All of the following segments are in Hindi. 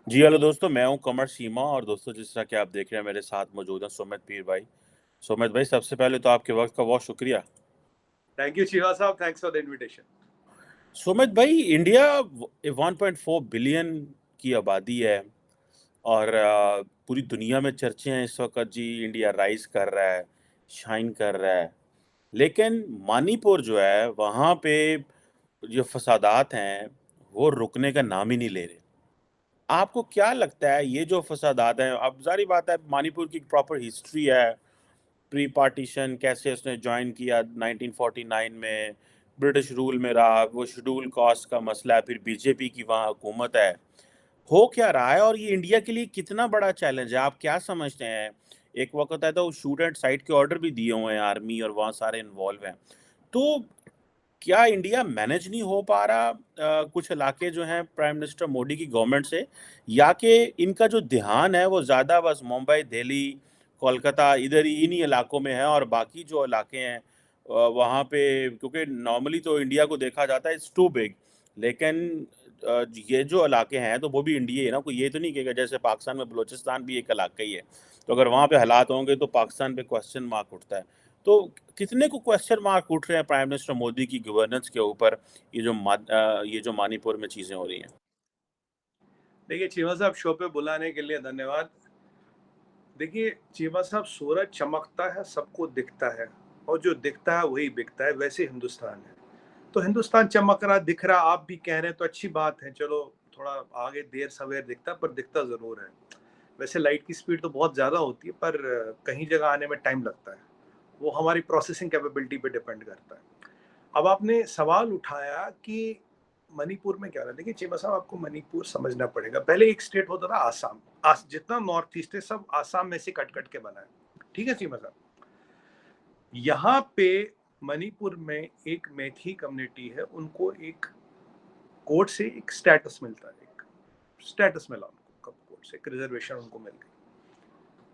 जी, हेलो दोस्तों, मैं हूँ कमर सीमा और दोस्तों जिस तरह कि आप देख रहे हैं मेरे साथ मौजूद हैं सुमित पीर भाई। सुमित भाई सबसे पहले तो आपके वक़्त का बहुत शुक्रिया। थैंक यू शिवा साहब, thanks for the invitation. Sumit भाई इंडिया 1.4 बिलियन की आबादी है और पूरी दुनिया में चर्चे हैं इस वक़्त जी इंडिया राइज़ कर रहा है, शाइन कर रहा है। लेकिन मणिपुर जो है वहाँ पे जो फ़सादात हैं, वो रुकने का नाम ही नहीं ले रहे। आपको क्या लगता है ये जो फ़सादात हैं अब ज़ाहिर-सी बात है मणिपुर की प्रॉपर हिस्ट्री है, प्री पार्टीशन कैसे उसने जॉइन किया 1949 में, ब्रिटिश रूल में रहा, वो शेड्यूल कास्ट का मसला है, फिर बीजेपी की वहाँ हुकूमत है। हो क्या रहा है और ये इंडिया के लिए कितना बड़ा चैलेंज है? आप क्या समझते हैं? एक वक़्त आया था वो शूट एट साइट के ऑर्डर भी दिए हुए हैं आर्मी और वहाँ सारे इन्वॉल्व हैं। तो क्या इंडिया मैनेज नहीं हो पा रहा कुछ इलाके जो हैं प्राइम मिनिस्टर मोदी की गवर्नमेंट से या कि इनका जो ध्यान है वो ज़्यादा बस मुंबई, दिल्ली, कोलकाता इधर ही इन्हीं इलाकों में है और बाकी जो इलाके हैं वहाँ पे क्योंकि नॉर्मली तो इंडिया को देखा जाता है इट्स टू बिग लेकिन ये जो इलाके हैं तो वो भी इंडिया ही है ना, कोई ये तो नहीं कहेगा जैसे पाकिस्तान में बलूचिस्तान भी एक इलाका ही है। तो अगर वहाँ पे हालात होंगे तो पाकिस्तान पे क्वेश्चन मार्क उठता है। तो कितने को क्वेश्चन मार्क उठ रहे हैं प्राइम मिनिस्टर मोदी की गवर्नेंस के ऊपर ये जो मणिपुर में चीज़ें हो रही हैं? देखिए चीमा साहब, शो पे बुलाने के लिए धन्यवाद। देखिए चीमा साहब, सूरज चमकता है, सबको दिखता है और जो दिखता है वही बिकता है, वैसे हिंदुस्तान है। तो हिंदुस्तान चमक रहा, दिख रहा, आप भी कह रहे हैं तो अच्छी बात है। चलो थोड़ा आगे देर सवेर दिखता, पर दिखता ज़रूर है। वैसे लाइट की स्पीड तो बहुत ज़्यादा होती है, पर कहीं जगह आने में टाइम लगता है। वो हमारी प्रोसेसिंग कैपेबिलिटी पे डिपेंड करता है। अब आपने सवाल उठाया कि मणिपुर में क्या हो रहा है। देखिए चीमा साहब, आपको मणिपुर समझना पड़ेगा। पहले एक स्टेट होता था आसाम। जितना नॉर्थ ईस्ट है सब आसाम में से कट कट के बना है। ठीक है चीमा साहब, यहाँ पे मणिपुर में एक मैथी कम्युनिटी है, उनको एक कोर्ट से एक स्टेटस मिलता है, एक स्टेटस मिला उनको, कब कोर्ट से एक रिजर्वेशन उनको मिल गई।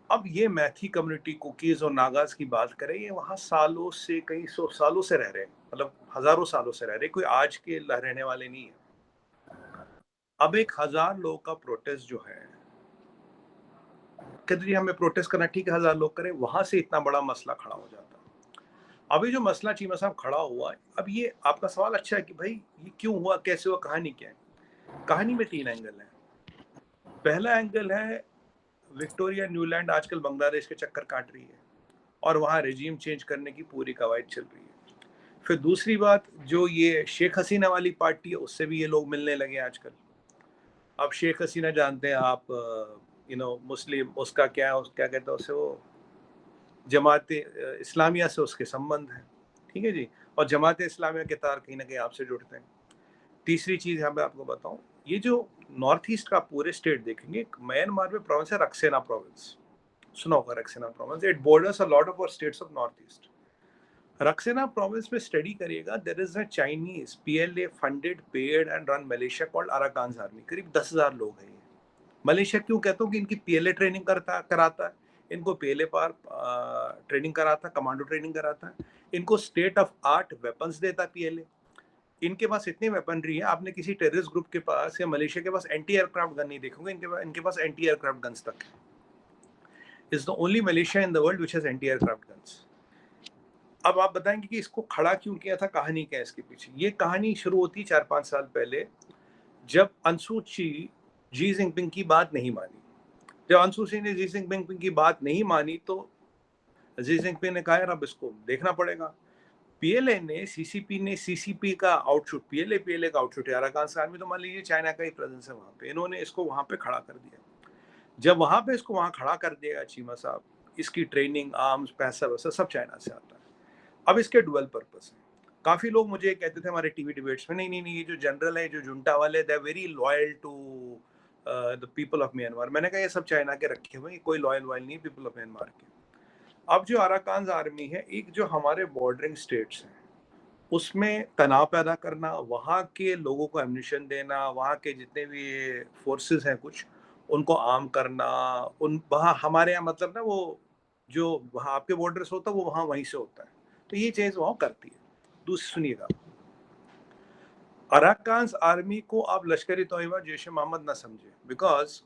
अब ये मैथी कम्युनिटी, कुकीज और नागाज की बात करें, ये वहाँ सालों से, कई सौ सालों से रह रहे हैं, मतलब हजारों सालों से रह रहे हैं, कोई आज के रहने वाले नहीं है। अब एक 1000 लोगों का प्रोटेस्ट जो है, कहते जी हमें प्रोटेस्ट करना, ठीक है 1000 लोग करें, वहां से इतना बड़ा मसला खड़ा हो जाता। अभी जो मसला चीमा साहब खड़ा हुआ है, अब ये आपका सवाल अच्छा है कि भाई ये क्यों हुआ, कैसे हुआ, कहानी क्या है। कहानी में 3 एंगल है। पहला एंगल है, विक्टोरिया न्यूलैंड आजकल बांग्लादेश के चक्कर काट रही है और वहाँ रेजिम चेंज करने की पूरी कवायद चल रही है। फिर दूसरी बात, जो ये शेख हसीना वाली पार्टी है, उससे भी ये लोग मिलने लगे आजकल। अब शेख हसीना जानते हैं आप, मुस्लिम, उसका क्या क्या कहते हैं उसे, वो जमात इस्लामिया से उसके संबंध हैं। ठीक है जी। और जमात इस्लामिया के तार कहीं ना कहीं आपसे जुड़ते हैं। तीसरी चीज यहाँ पे आपको बताऊं, ये जो नॉर्थ ईस्ट का पूरे स्टेट देखेंगे, म्यांमार में प्रोविंस है रक्सेना प्रोविंस। सुना होगा Rakhine province, it borders a lot of states of North East. Rakhine province में स्टडी करिएगा, there is a Chinese PLA funded, paid and run militia called Arakan army. करीब 10,000 लोग हैं ये। मलेशिया क्यों कहता हूँ कि इनकी पीएलए ट्रेनिंग कराता है। इनको पीएलए पार ट्रेनिंग कराता है, कमांडो ट्रेनिंग कराता है। इनको स्टेट ऑफ आर्ट वेपन्स देता है पीएलए। इनके पास इतनी वेपनरी है, आपने किसी टेररिस्ट ग्रुप के पास या मलेशिया के पास एंटी एयरक्राफ्ट गन नहीं देखोगे, इनके पास एंटी एयरक्राफ्ट गन्स तक है। Is the only Malaysia in the world which has anti aircraft guns. अब आप बताएंगे कि इसको खड़ा क्यों किया था, कहानी क्या है इसके पीछे। ये कहानी शुरू होती 4-5 साल पहले, जब अंसू ची जी जिनपिंग की बात नहीं मानी। जब अंसू ची ने जी जिनपिंग की बात नहीं मानी तो जी जिनपिंग ने कहा यार अब इसको देखना पड़ेगा। पीएलए ने, सीसीपी ने, सीसीपी का आउटशूट, पीएलए का आउटशूट है, अराकान आर्मी तो मान लीजिए चाइना का ही प्रेजेंस है वहां पे, इन्होंने इसको वहां पे खड़ा कर दिया। जब वहां पे इसको वहां खड़ा कर दिया चीमा साहब, इसकी ट्रेनिंग, आर्म्स, पैसा वैसा सब चाइना से आता है। अब इसके डुअल पर्पस है। काफी लोग मुझे कहते थे हमारे टीवी डिबेट्स में, नहीं नहीं नहीं, ये जो जनरल है, जो जुंटा वाले, they are very loyal to the people of Myanmar. मैंने कहा ये सब चाइना के रखे हुए, कोई लॉयल वॉयल नहीं पीपल ऑफ म्यांमार के। अब जो अराकान आर्मी है, एक जो हमारे बॉर्डरिंग स्टेट्स हैं, उसमें तनाव पैदा करना, वहाँ के लोगों को एम्यूनिशन देना, वहाँ के जितने भी फोर्सेस हैं कुछ, उनको आर्म करना, उन वहाँ हमारे यहाँ मतलब ना, वो जो वहाँ आपके बॉर्डर से होता है वो वहाँ वहीं से होता है। तो ये चीज़ वहाँ करती है। दूसरी सुनिएगा, अराकान आर्मी को आप लश्कर-ए तोयबा जैश ए मोहम्मद ना समझे, बिकॉज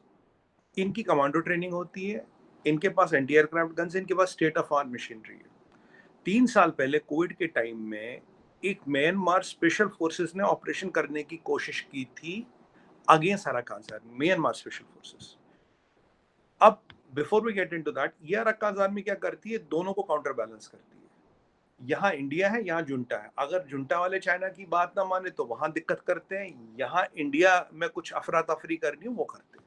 इनकी कमांडो ट्रेनिंग होती है, इनके पास एंटी एयरक्राफ्ट गन्स, इनके पास स्टेट ऑफ आर्ट मशीनरी है। 3 साल पहले कोविड के टाइम में एक म्यांमार स्पेशल फोर्सेस ने ऑपरेशन करने की कोशिश की थी against Arakan army, Myanmar special forces. अब before we get into that, ये अराकान आर्मी क्या करती है, दोनों को काउंटर बैलेंस करती है। यहाँ इंडिया है, यहाँ जुंटा है। अगर जुंटा वाले चाइना की बात ना माने तो वहां दिक्कत करते हैं, यहाँ इंडिया में कुछ अफरा तफरी करनी हो वो करते हैं।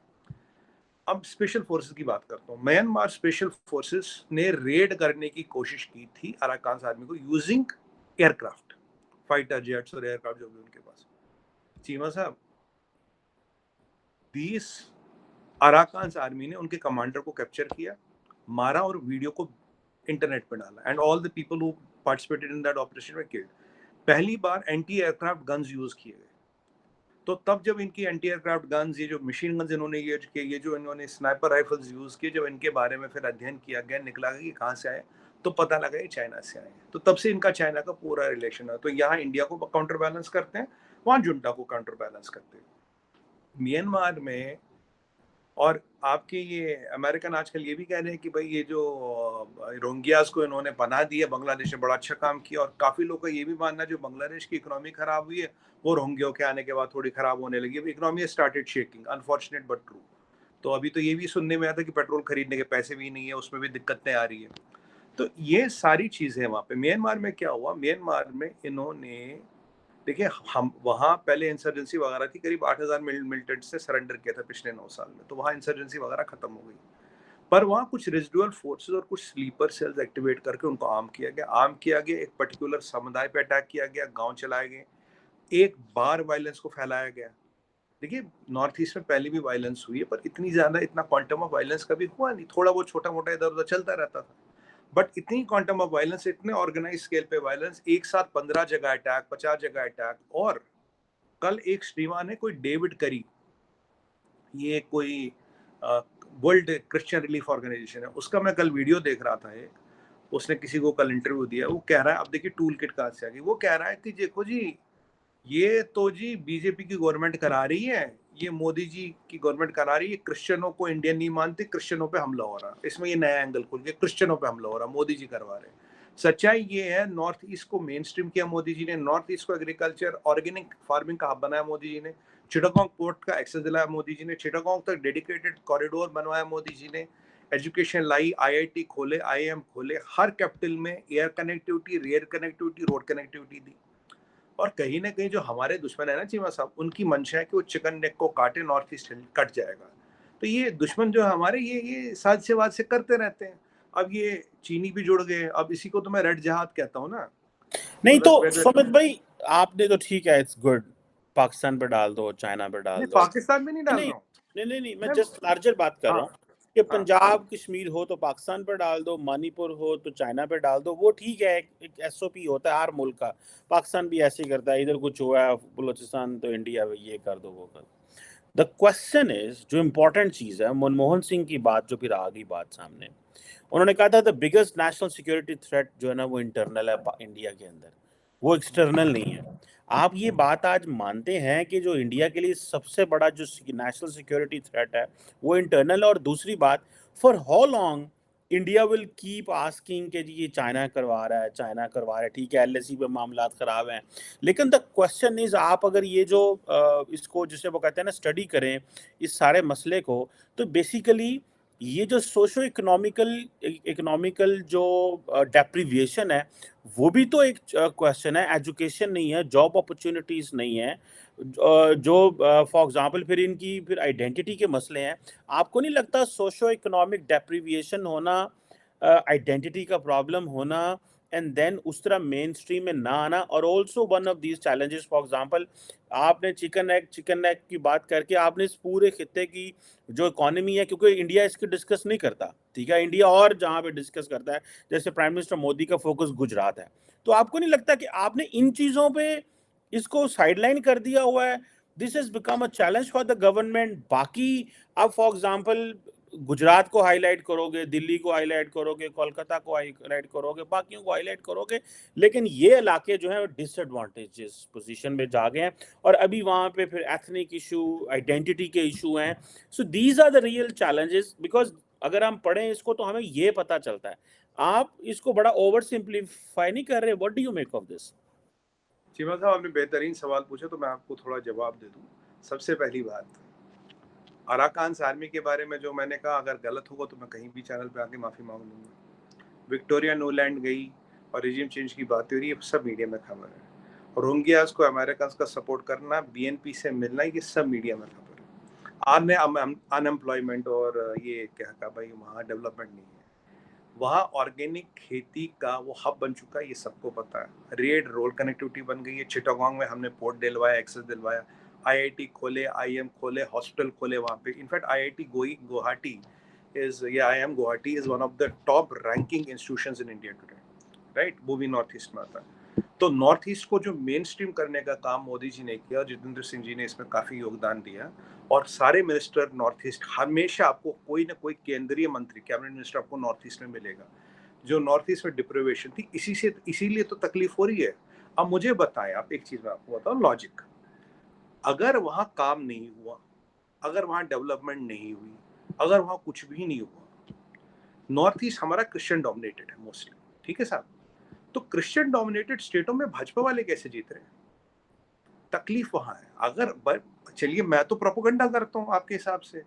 अब स्पेशल फोर्सेस की बात करता हूँ। म्यांमार स्पेशल फोर्सेस ने रेड करने की कोशिश की थी अराकान आर्मी को यूजिंग एयरक्राफ्ट, फाइटर जेट्स और एयरक्राफ्ट जो भी उनके पास। चीमा साहब, 20 अराकान आर्मी ने उनके कमांडर को कैप्चर किया, मारा और वीडियो को इंटरनेट पे डाला, and all the people who participated in that operation were killed. पहली बार एंटी एयरक्राफ्ट गन्स यूज किए गए। तो तब जब इनकी एंटी एयरक्राफ्ट गन्स, ये जो मशीन गन्स इन्होंने यूज किए, ये जो इन्होंने स्नाइपर राइफल्स यूज किए, जब इनके बारे में फिर अध्ययन किया गया, निकला कि कहाँ से आए, तो पता लगा ये चाइना से आए। तो तब से इनका चाइना का पूरा रिलेशन है। तो यहाँ इंडिया को काउंटर बैलेंस करते हैं, वहाँ जुंटा को काउंटर बैलेंस करते हैं। म्यांमार में और आपके ये अमेरिकन आजकल ये भी कह रहे हैं कि भाई ये जो रोहिंग्यास को इन्होंने पनाह दी है, बांग्लादेश ने बड़ा अच्छा काम किया, और काफी लोग का ये भी मानना है जो बांग्लादेश की इकोनॉमी खराब हुई है वो रोहिंग्या के आने के बाद थोड़ी खराब होने लगी। Economy started shaking, unfortunate but true. तो अभी तो ये भी सुनने में आता है कि पेट्रोल खरीदने के पैसे भी नहीं है, उसमें भी दिक्कतें आ रही है। तो ये सारी चीजें वहां पे। म्यांमार में क्या हुआ, म्यांमार में इन्होंने, देखिए हम वहाँ पहले इंसर्जेंसी वगैरह थी, करीब 8,000 मिलिटेंट से सरेंडर किया था पिछले 9 साल में, तो वहाँ इंसर्जेंसी वगैरह खत्म हो गई। पर वहाँ कुछ रेजिडुअल फोर्सेस और कुछ स्लीपर सेल्स एक्टिवेट करके उनको आर्म किया गया। एक पर्टिकुलर समुदाय पे अटैक किया गया, गांव चलाए गए, एक बार वायलेंस को फैलाया गया। देखिए नॉर्थ ईस्ट में पहले भी वायलेंस हुई है, पर इतनी ज्यादा, इतना क्वांटम ऑफ वायलेंस कभी हुआ नहीं। थोड़ा बहुत छोटा मोटा इधर उधर चलता रहता था, बट इतनी क्वांटम ऑफ वायलेंस, इतने ऑर्गेनाइज स्केल पे वायलेंस, एक साथ 15 जगह अटैक, 50 जगह अटैक। और कल एक श्रीमान है, कोई डेविड करी, ये कोई वर्ल्ड क्रिश्चियन रिलीफ ऑर्गेनाइजेशन है, उसका मैं कल वीडियो देख रहा था। एक उसने किसी को कल इंटरव्यू दिया, वो कह रहा है, अब देखिए टूल किट कहाँ से आ गई, वो कह रहा है कि देखो जी, ये तो जी बीजेपी की गवर्नमेंट करा रही है, ये मोदी जी की गवर्नमेंट करा रही है, क्रिश्चियनों को इंडियन नहीं मानते, क्रिश्चियनों पे हमला हो रहा है। इसमें ये नया एंगल खुल के क्रिश्चियनों पे हमला हो रहा है, मोदी जी करवा रहे हैं। सच्चाई ये है, नॉर्थ ईस्ट को मेन स्ट्रीम किया मोदी जी ने, नॉर्थ ईस्ट को एग्रीकल्चर ऑर्गेनिक फार्मिंग का हब बनाया मोदी जी ने, चिटागोंग पोर्ट का एक्सेस दिलाया मोदी जी ने, चिटागोंग तक डेडिकेटेड कॉरिडोर बनवाया मोदी जी ने, एजुकेशन लाई, आईआईटी खोले, आईएम खोले, हर कैपिटल में air connectivity, rail connectivity, road connectivity दी। और कहीं ना कहीं जो हमारे दुश्मन है ना चीमा साहब, उनकी मंशा है कि वो चिकन नेक को काटे, नॉर्थ ईस्ट कट जाएगा। तो ये दुश्मन जो है हमारे, ये साजिश से करते रहते हैं। अब ये चीनी भी जुड़ गए, अब इसी को तो मैं रेड जहाद कहता हूँ ना। नहीं तो मतलब सुमित भाई, आपने तो ठीक है, इट्स गुड, पाकिस्तान पे डाल दो, चाइना पे डाल नहीं, दो। पाकिस्तान में नहीं डाल नहीं रहा हूँ नहीं नहीं नहीं, मैं मैं। जस्ट लार्जर बात कर रहा हाँ हूँ कि हाँ पंजाब कश्मीर हो तो पाकिस्तान पे डाल दो, मणिपुर हो तो चाइना पे डाल दो, वो ठीक है, एक एसओपी होता है हर मुल्क का। पाकिस्तान भी ऐसे ही करता है, इधर कुछ हुआ है बलूचिस्तान तो इंडिया ये कर दो वो कर दो। द क्वेश्चन इज, जो इम्पोर्टेंट चीज है, मनमोहन सिंह की बात जो फिर आ गई बात सामने, उन्होंने कहा था the biggest national security threat जो है ना वो इंटरनल है इंडिया के अंदर, वो एक्सटर्नल नहीं है। आप ये बात आज मानते हैं कि जो इंडिया के लिए सबसे बड़ा जो नेशनल सिक्योरिटी थ्रेट है वो इंटरनल है? और दूसरी बात, for how long India will keep asking कि जी ये चाइना करवा रहा है, चाइना करवा रहा है, ठीक है एलएसी पे मामला खराब हैं, लेकिन द क्वेश्चन इज, आप अगर ये जो इसको जिसे वो कहते हैं ना स्टडी करें इस सारे मसले को, तो बेसिकली ये जो सोशो इकोनॉमिकल जो डेप्रिविएशन है वो भी तो एक क्वेश्चन है। एजुकेशन नहीं है, जॉब अपॉर्चुनिटीज नहीं है, जो फॉर एग्जांपल फिर इनकी फिर आइडेंटिटी के मसले हैं। आपको नहीं लगता सोशो इकोनॉमिक डेप्रिविएशन होना, आइडेंटिटी का प्रॉब्लम होना, एंड देन उस तरह मेन स्ट्रीम में ना आना, और also one of these challenges, for example आपने चिकन एग की बात करके आपने इस पूरे खित्ते की जो इकोनॉमी है, क्योंकि इंडिया इसकी डिस्कस नहीं करता, ठीक है, इंडिया और जहाँ पे डिस्कस करता है, जैसे प्राइम मिनिस्टर मोदी का फोकस गुजरात है, तो आपको नहीं लगता कि आपने इन चीज़ों पे इसको साइडलाइन कर दिया हुआ है? This has become a challenge for the government. बाकी अब फॉर एग्जांपल गुजरात को हाइलाइट करोगे, दिल्ली को हाइलाइट करोगे, कोलकाता को हाइलाइट करोगे, बाकियों को हाइलाइट करोगे, लेकिन ये इलाके जो हैं वो डिसएडवांटेजेस पोजीशन में जा गए हैं और अभी वहाँ पे फिर एथनिक इशू, आइडेंटिटी के इशू हैं। So these are the real challenges, because अगर हम पढ़ें इसको तो हमें ये पता चलता है। आप इसको बड़ा ओवर सिंप्लीफाई नहीं कर रहे? What do you make of this? Cheema साहब, आपने बेहतरीन सवाल पूछा, तो मैं आपको थोड़ा जवाब दे दूं। सबसे पहली बात, अराकान आर्मी के बारे में जो मैंने कहा, अगर गलत होगा तो मैं कहीं भी चैनल पे आके माफी मांग लूंगा। विक्टोरिया न्यूलैंड गई और रिजीम चेंज की बात हो रही है, सब मीडिया में खबर है। रोहिंग्यास को अमेरिकन का सपोर्ट करना, बीएनपी से मिलना, ये सब मीडिया में खबर है। आपने अनएम्प्लॉयमेंट और ये क्या कहा भाई, वहाँ डेवलपमेंट नहीं है। वहाँ ऑर्गेनिक खेती का वो हब बन चुका है, ये सबको पता है। रेड रोड कनेक्टिविटी बन गई है। चिटागोंग में हमने पोर्ट दिलवाया, एक्सेस दिलवाया, आईआईटी खोले, आईएम खोले, हॉस्पिटल खोले वहाँ पे। इनफैक्ट आईआईटी गुवाहाटी इज, या IIM Guwahati is one of the top ranking institutions in India today, right. वो भी नॉर्थ ईस्ट में आता है। तो नॉर्थ ईस्ट को जो मेन स्ट्रीम करने का काम मोदी जी ने किया, जितेंद्र सिंह जी ने इसमें काफी योगदान दिया, और सारे मिनिस्टर नॉर्थ ईस्ट, हमेशा आपको कोई ना कोई केंद्रीय मंत्री, कैबिनेट मिनिस्टर आपको नॉर्थ ईस्ट में मिलेगा। जो नॉर्थ ईस्ट में डिप्रिवेशन थी, इसीलिए तो तकलीफ हो रही है। अब मुझे बताएं, आप एक चीज मैं आपको बताऊं, लॉजिक। अगर वहां काम नहीं हुआ, अगर वहां डेवलपमेंट नहीं हुई, अगर वहां कुछ भी नहीं हुआ, नॉर्थ ईस्ट हमारा क्रिश्चियन डोमिनेटेड है मोस्टली, ठीक है साहब। तो क्रिश्चियन डोमिनेटेड स्टेटों में भाजपा वाले कैसे जीत रहे हैं? तकलीफ वहां है। अगर चलिए, मैं तो प्रोपोगंडा करता हूं आपके हिसाब से,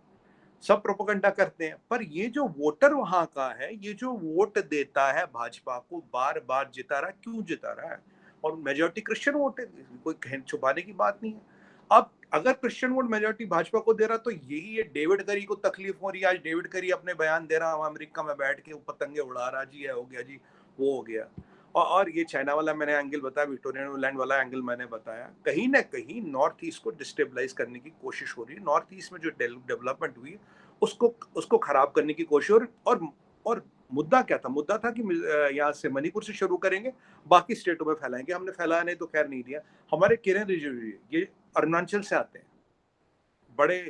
सब प्रोपोगंडा करते हैं, पर ये जो वोटर वहां का है, ये जो वोट देता है भाजपा को, बार बार जिता रहा है, क्यों जिता रहा है? और मेजोरिटी क्रिश्चियन वोट है, कोई छुपाने की बात नहीं है। अब अगर क्रिश्चियन वोट मेजोरिटी भाजपा को दे रहा, तो यही है डेविड करी को तकलीफ हो रही है। आज डेविड करी अपने बयान दे रहा, अमेरिका में बैठ के पतंगे उड़ा रहा, जी है हो गया जी, वो हो गया। और ये चाइना वाला मैंने एंगल बताया, विक्टोरिया लैंड वाला एंगल मैंने बताया, कहीं ना कहीं नॉर्थ ईस्ट को डिस्टेबलाइज करने की कोशिश हो रही है। नॉर्थ ईस्ट में जो डेवलपमेंट हुई, उसको उसको खराब करने की कोशिश। और मुद्दा क्या था? मुद्दा था कि यहाँ से मणिपुर से शुरू करेंगे, बाकी स्टेटों में फैलाएंगे। हमने फैलाया नहीं तो खैर नहीं दिया। हमारे किरण रिजिजू ये अरुणाचल से आते हैं, बड़े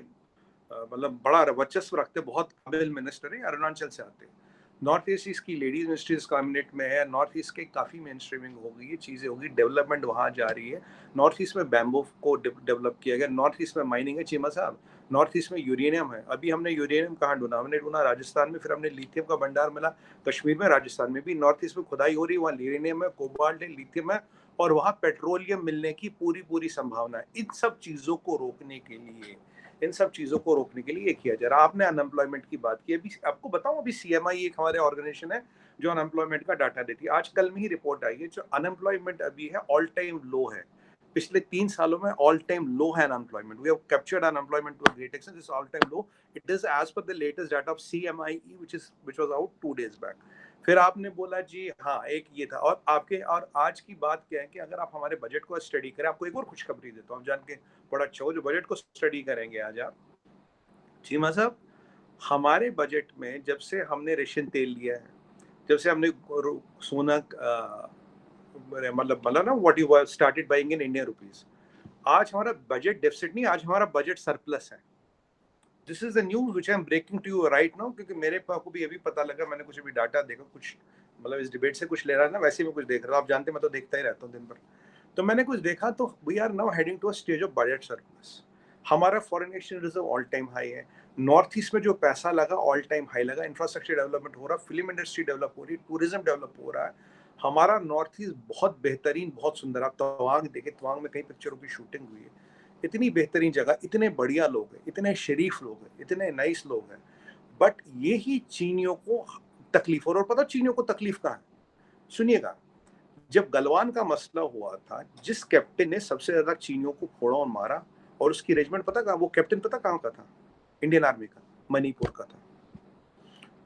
मतलब बड़ा वर्चस्व रखते, बहुत काबिल मिनिस्टर है, अरुणाचल से आते हैं। नॉर्थ ईस्ट इसकी लेडीज मिनिस्ट्रीज कैबिनेट में है। नॉर्थ ईस्ट की काफ़ी मेन स्ट्रीमिंग हो गई है, चीज़ें होगी, डेवलपमेंट वहाँ जा रही है। नॉर्थ ईस्ट में बैम्बो को डेवलप किया गया। नॉर्थ ईस्ट में माइनिंग है चीमा साहब। नॉर्थ ईस्ट में यूरेनियम है। अभी हमने यूरेनियम कहाँ ढूंढा? हमने ढूंढा राजस्थान में, फिर हमने लिथियम का भंडार मिला कश्मीर में, राजस्थान में भी। नॉर्थ ईस्ट में खुदाई हो रही है, वहाँ यूरेनियम है, कोबाल्ट है, लिथियम है, और वहाँ पेट्रोलियम मिलने की पूरी पूरी संभावना है। इन सब चीज़ों को रोकने के लिए, इन सब चीजों को रोकने के लिए ये किया जा रहा है। आपने अनएम्प्लॉयमेंट की बात की, अभी आपको बताऊं, अभी सीएमआई एक हमारे ऑर्गेनाइजेशन है जो अनएम्प्लॉयमेंट का डाटा देती है। आज कल में ही रिपोर्ट आई है, जो अनएम्प्लॉयमेंट अभी है ऑल टाइम लो है। पिछले 3 सालों में ऑल टाइम लो है unemployment. We have captured unemployment to a great extent, this all time low. It is as per the latest data of CMI which was out 2 days back. फिर आपने बोला जी हाँ, एक ये था। और आज की बात क्या है कि अगर आप हमारे बजट को स्टडी करें, आपको एक और खुशखबरी देता हूँ, आप जान के बड़ा अच्छा हो, जो बजट को स्टडी करेंगे आज आप, चीमा साहब, हमारे बजट में जब से हमने रेशन तेल लिया है, जब से हमने सोना मतलब ना what you started buying in Indian rupees, आज हमारा बजट डेफिसिट नहीं, आज हमारा बजट सरप्लस है। This is the news which I am breaking to you right now, क्योंकि मेरे को भी अभी पता लगा। मैंने कुछ अभी डाटा देखा, कुछ मतलब इस डिबेट से कुछ ले रहा है ना, वैसे भी कुछ देख रहा था। आप जानते हैं मैं तो देखता ही रहता हूँ दिन भर। तो मैंने कुछ देखा, तो we are now heading to a stage of budget surplus. हमारा foreign exchange reserve all time high है। नॉर्थ ईस्ट में जो पैसा लगा ऑल टाइम हाई लगा। इंफ्रास्ट्रक्चर डेवलपमेंट हो रहा, फिल्म इंडस्ट्री डेवलप हो रही, टूरिज्म डेवलप हो रहा है। हमारा नॉर्थ ईस्ट बहुत बेहतरीन, बहुत सुंदर। आप तवांग देखे, तवांग में कई पिक्चरों की शूटिंग हुई है। इतनी बेहतरीन जगह, इतने बढ़िया लोग हैं, इतने शरीफ लोग हैं, इतने नाइस लोग हैं। बट ये ही चीनियों को तकलीफ। और पता चीनियों को तकलीफ कहाँ है? सुनिएगा, जब गलवान का मसला हुआ था, जिस कैप्टन ने सबसे ज्यादा चीनियों को फोड़ा और मारा, और उसकी रेजिमेंट पता कहाँ, वो कैप्टन पता कहाँ का था? इंडियन आर्मी का, मणिपुर का था।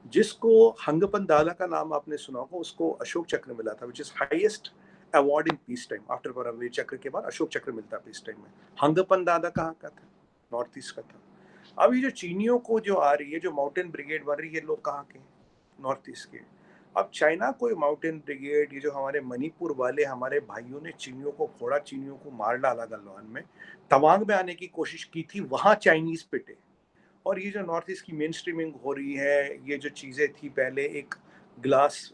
जिसको हंगपन दाला का नाम आपने सुना होगा, उसको अशोक चक्र मिला था, which is highest award in peace time. After Paramvir Chakra के बाद अशोक चक्र मिलता है पीस टाइम में। हंगपन दादा कहाँ का था? नॉर्थ ईस्ट का था। अब ये जो चीनियों को जो आ रही है, जो माउंटेन ब्रिगेड बन रही है, लोग कहाँ के? नॉर्थ ईस्ट के। अब चाइना को माउंटेन ब्रिगेड, ये जो हमारे मणिपुर वाले हमारे भाइयों ने चीनियों को फोड़ा, चीनियों को मार डाला गलवान में, तवांग में आने की कोशिश की थी, वहां चाइनीज पिटे। और ये जो नॉर्थ ईस्ट की मेन स्ट्रीमिंग हो रही है, ये जो चीज़ें थी पहले, एक ग्लास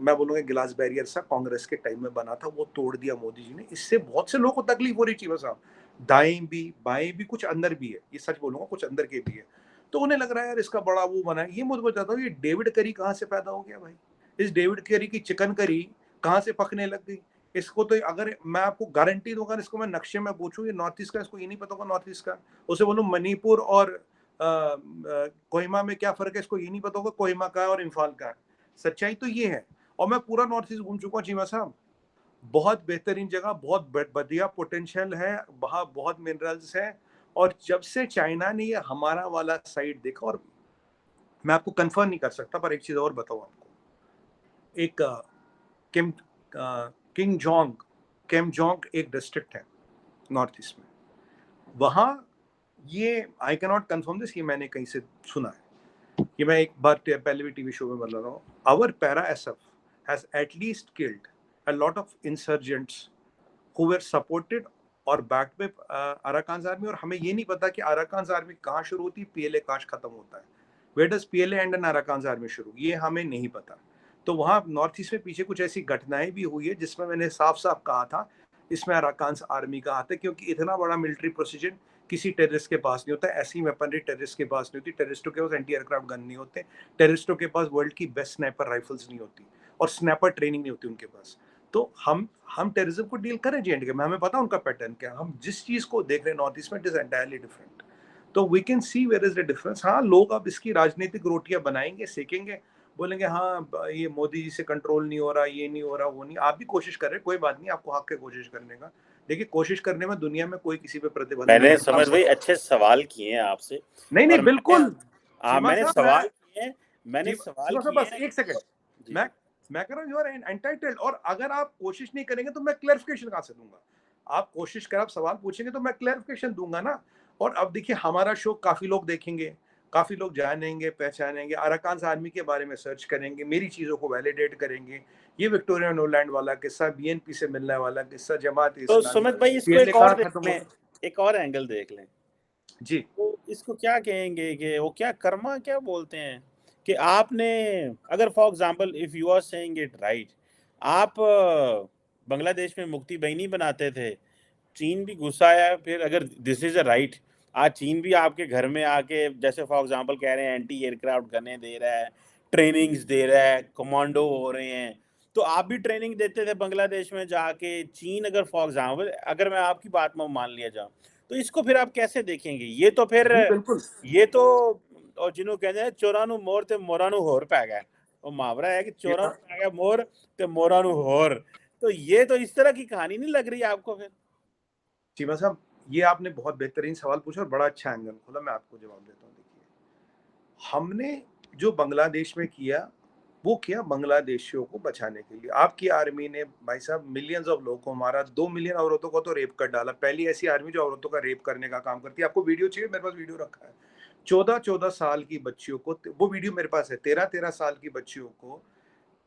मैं बोलूँगा ग्लास बैरियर सा कांग्रेस के टाइम में बना था, वो तोड़ दिया मोदी जी ने। इससे बहुत से लोगों को तकलीफ हो रही थी, साहब, दाएं भी बाएं भी, कुछ अंदर भी है, ये सच बोलूंगा, कुछ अंदर के भी है। तो उन्हें लग रहा है यार इसका बड़ा वो बना है। ये मुझे बताता हूँ, ये डेविड करी कहाँ से पैदा हो गया भाई? इस डेविड करी की चिकन करी कहाँ से पकने लग गई? इसको तो अगर मैं आपको गारंटी दूंगा, इसको मैं नक्शे में पूछूं, ये नॉर्थ ईस्ट का, इसको ये नहीं पता होगा नॉर्थ ईस्ट का। उसे बोलूं मणिपुर और कोहिमा में क्या फर्क है, इसको ये नहीं पता होगा कोहिमा का है और इम्फाल का है। सच्चाई तो ये है। और मैं पूरा नॉर्थ ईस्ट घूम चुका हूँ चीमा साहब, बहुत बेहतरीन जगह, बहुत बढ़िया पोटेंशियल है वहाँ, बहुत मिनरल्स हैं। और जब से चाइना ने ये हमारा वाला साइड देखा, और मैं आपको कंफर्म नहीं कर सकता, पर एक चीज और बताऊं आपको, एक किम किंग जोंग किम जोंग एक डिस्ट्रिक्ट है नॉर्थ ईस्ट में, वहाँ ये आई कैन नॉट कंफर्म दिस, ये मैंने कहीं से सुना है, ये मैं एक बार पहले भी टीवी शो में बता रहा हूँ। Our para SF has at least killed a lot of insurgents who were supported और backed by Arakan's army। और हमें ये नहीं पता कि Arakan's army कहाँ शुरू होती है, पीएलए कहाँ खत्म होता है। Where does PLA end and Arakan's army शुरू, ये हमें नहीं पता। तो वहाँ नॉर्थ ईस्ट में पीछे कुछ ऐसी घटनाएं भी हुई है जिसमें मैंने साफ साफ कहा था इसमें अराकान्स आर्मी का हाथ है, क्योंकि इतना बड़ा मिलिट्री प्रोसीजन किसी टेररिस्ट के पास नहीं होता। ऐसी वेपनरी टेररिस्ट के पास नहीं होती। टेररिस्टों के पास एंटी एयरक्राफ्ट गन नहीं होते। टेररिस्टों के पास वर्ल्ड की बेस्ट स्नाइपर राइफल्स नहीं होती, और स्नैपर ट्रेनिंग नहीं होती उनके पास। तो हम टेररिज्म को डील करें J&K में, हमें पता उनका पैटर्न क्या, हम जिस चीज को देख रहे हैं नॉर्थ ईस्ट में, इट इज एंटायरली डिफरेंट। तो we can see where is the difference. हाँ, लोग अब इसकी राजनीतिक रोटियां बनाएंगे, सेकेंगे, बोलेंगे हाँ ये मोदी जी से कंट्रोल नहीं हो रहा, ये नहीं हो रहा, वो नहीं। आप भी कोशिश कर रहे हैं, कोई बात नहीं, आपको हक है कोशिश करने का। देखिए, कोशिश करने में दुनिया में कोई किसी पे प्रतिबंध नहीं मैंने करता। समझ भाई अच्छे सवाल किए हैं आपसे, नहीं नहीं और बिल्कुल चीमा मैंने साहब, सवाल किए हैं, मैंने सवाल चीमा साहब किए बस हैं। एक सेकंड, जी। मैं कह रहा हूँ यू आर एंटाइटल्ड। और अगर आप कोशिश नहीं करेंगे तो मैं क्लैरिफिकेशन कहाँ से दूंगा? आप कोशिश कर, आप सवाल पूछेंगे तो मैं क्लैरिफिकेशन दूंगा ना। और अब देखिए, हमारा शो काफी लोग देखेंगे, काफी लोग जानेंगे, पहचानेंगे, अराकान आर्मी के बारे में सर्च करेंगे, मेरी चीजों को वैलिडेट करेंगे। ये विक्टोरिया नोलैंड वाला किस्सा, बीएनपी से मिलने वाला किस्सा, जमात तो इस्लामी, सुमित भाई इसको पीएलए एक और कहाँ देख खत्म लें, होता। एक और एंगल देख लें। जी तो इसको क्या कहेंगे कि वो क्या कर्मा क्या बोलते हैं, कि आपने, अगर for example if you are saying it right, आप बांग्लादेश में मुक्ति बहिनी बनाते थे, चीन भी गुस्सा आया, फिर अगर दिस इज अ राइट, आज चीन भी आपके घर में आके जैसे फॉर एग्जांपल कह रहे हैं एंटी एयरक्राफ्ट गने दे रहा है, ट्रेनिंग्स दे रहा है, कमांडो हो रहे हैं, तो आप भी ट्रेनिंग देते थे बांग्लादेश में जाके। चीन अगर फॉर एग्जांपल, अगर मैं आपकी बात में मान लिया जाऊं, तो इसको फिर आप कैसे देखेंगे? ये तो फिर, जी बिल्कुल। ये तो, और जिन्हों कहते हैं चोरानू मोर ते मोरानू होर पै गया, वो मुहावरा है कि चोरानू पै गया मोर ते मोरानू होर। तो ये तो इस तरह की कहानी नहीं लग रही आपको फिर? चीमा साहब, ये आपने बहुत बेहतरीन सवाल पूछा और बड़ा अच्छा एंगल खोला, मैं आपको जवाब देता हूँ। देखिए, हमने जो बांग्लादेश में किया, वो किया बांग्लादेशियों को बचाने के लिए। आपकी आर्मी ने भाई साहब मिलियंस ऑफ लोगों को मारा, 2 मिलियन औरतों को तो रेप कर डाला। पहली ऐसी आर्मी जो औरतों का रेप करने का काम करती है। आपको वीडियो चाहिए? मेरे पास वीडियो रखा है। 14-14 साल की बच्चियों को, वो वीडियो मेरे पास है, 13-13 साल की बच्चियों को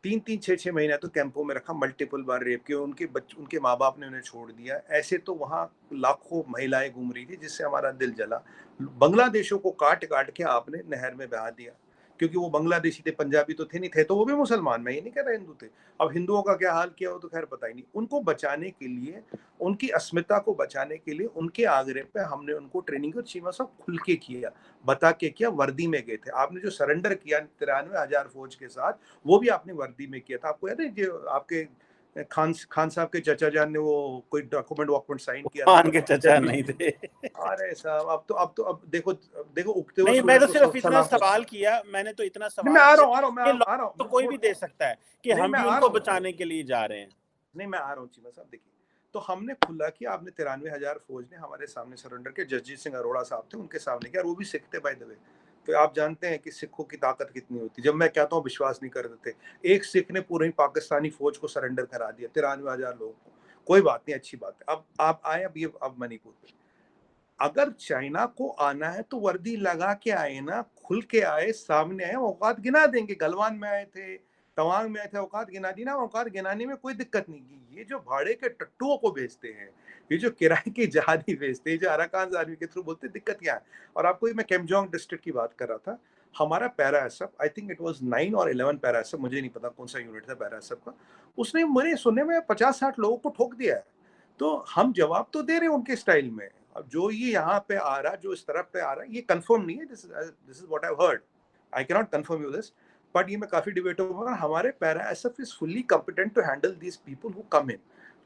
3-3 6-6 महीने तो कैंपों में रखा, मल्टीपल बार रेप किया, उनके माँ बाप ने उन्हें छोड़ दिया। ऐसे तो वहाँ लाखों महिलाएं घूम रही थी, जिससे हमारा दिल जला। बांग्लादेशों को काट काट के आपने नहर में बहा दिया, क्योंकि वो बांग्लादेशी थे, पंजाबी तो थे नहीं, थे तो वो भी मुसलमान, मैं ये नहीं कह रहा हिंदू थे। अब हिंदुओं का क्या हाल किया वो तो खैर पता ही नहीं। उनको बचाने के लिए, उनकी अस्मिता को बचाने के लिए, उनके आग्रह पे हमने उनको ट्रेनिंग और चीमा सब खुल के किया, बता के किया। वर्दी में गए थे। आपने जो सरेंडर किया 93,000 फौज के साथ, वो भी आपने वर्दी में किया था। आपको याद है जो आपके खान साहब के चचा जान ने वो कोई डॉक्यूमेंट साइन किया था मान के चचा जब भी। नहीं थे। अरे साहब, अब देखो, देखो उगते हुए नहीं, मैं सूरज तो को सिर्फ इतना सलाम करता सवाल हूं। किया, मैंने तो इतना नहीं मैं सवाल आ किया रहा हूँ, आ रहा हूँ, मैं कि आ रहा लॉजिक तो हूँ कोई भी दे सकता है कि नहीं हम मैं भी आ उनको रहा हूँ, बचाने के लिए जा रहे हैं। नहीं मैं आ रहा हूँ चीमा साहब। देखिए, तो हमने खुला किया, आपने 93,000 फौज ने हमारे सामने सरेंडर किया। जसजीत सिंह अरोड़ा साहब थे, उनके सामने किया, और वो भी सिख थे बाय द वे। तो आप जानते हैं कि सिखों की ताकत कितनी होती है। जब मैं कहता हूँ विश्वास नहीं कर देते, एक सिख ने पूरी पाकिस्तानी फौज को सरेंडर करा दिया, 93,000 लोगों को। कोई बात नहीं, अच्छी बात है। अब आप आए, अब ये अब मणिपुर पे, अगर चाइना को आना है तो वर्दी लगा के आए ना, खुल के आए, सामने आए, औकात गिना देंगे। गलवान में आए थे, तवांग में थे औकात गिना दी ना, औकात गिनाने में कोई दिक्कत नहीं की। ये जो भाड़े के टट्टुओं को भेजते हैं, ये जो किराए की जहादी भेजते हैं, जो अराकान आर्मी के थ्रू बोलते हैं, दिक्कत क्या है? और आपको मैं केमजोंग डिस्ट्रिक्ट की बात कर रहा था। हमारा para SF, I think it was 9 और 11 पैरा एसएफ, मुझे नहीं पता कौन सा यूनिट था पैरा एसएफ का, उसने मेरे सुनने में 50-60 लोगों को ठोक दिया है। तो हम जवाब तो दे रहे हैं उनके स्टाइल में। अब जो ये यहाँ पे आ रहा है, जो इस तरफ पे आ रहा है, ये कंफर्म नहीं है। This is what I heard, I can not confirm you this, but ये मैं काफी डिबेट होगा। हमारे para SF is fully competent to handle these people who come in.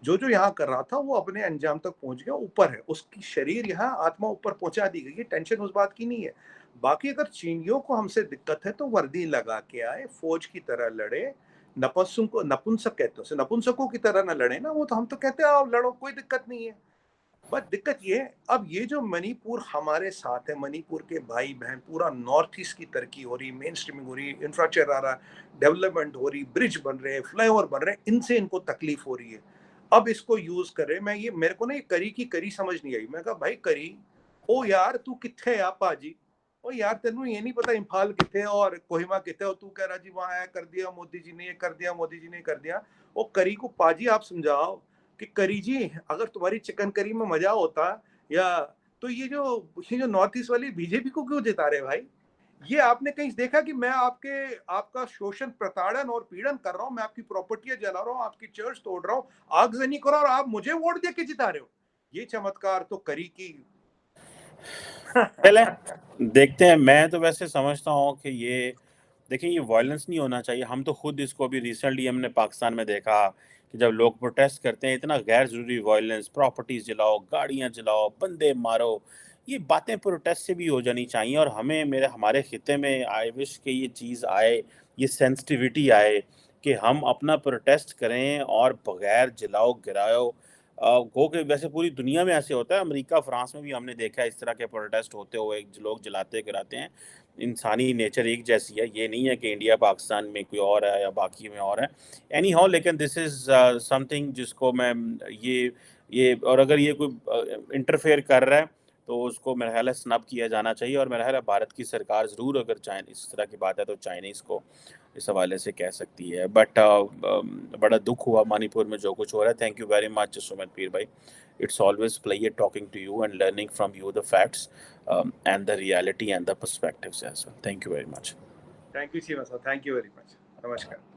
जो जो यहाँ कर रहा था वो अपने अंजाम तक पहुंच गया, ऊपर है उसकी शरीर, यहाँ आत्मा ऊपर पहुंचा दी गई है, टेंशन उस बात की नहीं है। बाकी अगर चीनियों को हमसे दिक्कत है तो वर्दी लगा के आए, फौज की तरह लड़े। नपुंसक कहते हैं उसे, नपुंसकों की तरह ना लड़े ना, वो तो हम तो कहते हैं आओ लड़ो, कोई दिक्कत नहीं है। बट दिक्कत ये है, अब ये जो मणिपुर हमारे साथ है, मणिपुर के भाई बहन, पूरा नॉर्थ ईस्ट की तरक्की हो रही, मेन स्ट्रीमिंग हो रही, इंफ्रास्ट्रक्चर आ रहा, डेवलपमेंट हो रही, ब्रिज बन रहे हैं, फ्लाईओवर बन रहे हैं, इनसे इनको तकलीफ हो रही है। अब इसको यूज कर रहे। मैं ये, मेरे को ना ये करी की करी समझ नहीं आई। मैं कहा भाई करी, ओ यार तू किथे आ पाजी, ओ यार तेनू ये नहीं पता इम्फाल किथे और कोहिमा किथे, और तू कह रहा जी वहां है कर दिया मोदी जी ने, ये कर दिया मोदी जी ने, कर दिया। ओ करी को पाजी आप समझाओ कि करी जी, अगर तुम्हारी चिकन करी में मजा होता या, तो ये जो नॉर्थ ईस्ट वाली बीजेपी को क्यों जिता रहे भाई? ये आपने कहीं देखा कि मैं आपका शोषण प्रताड़न और पीड़न कर रहा हूं, मैं आपकी प्रॉपर्टियां जला रहा हूं, आपकी चर्च तोड़ रहा हूं, आगजनी कर रहा हूं, और आप मुझे वोट दे के जिता रहे हो? ये चमत्कार तो करी की। पहले देखते हैं। मैं तो वैसे समझता हूँ कि ये, देखिए, ये वायलेंस नहीं होना चाहिए। हम तो खुद इसको अभी रिसेंटली हमने पाकिस्तान में देखा कि जब लोग प्रोटेस्ट करते हैं, इतना गैर ज़रूरी वायलेंस, प्रॉपर्टीज जलाओ, गाड़ियाँ जलाओ, बंदे मारो, ये बातें प्रोटेस्ट से भी हो जानी चाहिए। और हमें, मेरे हमारे खिते में आई विश कि ये चीज़ आए, ये सेंसिटिविटी आए कि हम अपना प्रोटेस्ट करें और बगैर जलाओ गिराओ। गो के वैसे पूरी दुनिया में ऐसे होता है, अमेरिका फ्रांस में भी हमने देखा है इस तरह के प्रोटेस्ट होते हुए, लोग जलाते गिराते हैं। इंसानी नेचर एक जैसी है, ये नहीं है कि इंडिया पाकिस्तान में कोई और है या बाकी में और है। एनी हाउ, लेकिन दिस इज़ समथिंग जिसको मैं, ये और अगर ये कोई इंटरफेयर कर रहा है तो उसको मेरा ख्याल है स्नब किया जाना चाहिए। और मेरा ख्याल है भारत की सरकार ज़रूर, अगर चाइन इस तरह की बात है तो चाइनीज़ को इस हवाले से कह सकती है। बट बड़ा दुख हुआ मणिपुर में जो कुछ हो रहा है। Thank you very much Sumit पीर भाई। It's always pleasure talking to you and learning from you the facts, and the reality and the perspectives as well. Thank you very much. Thank you सी, थैंक यू वेरी मच, नमस्कार।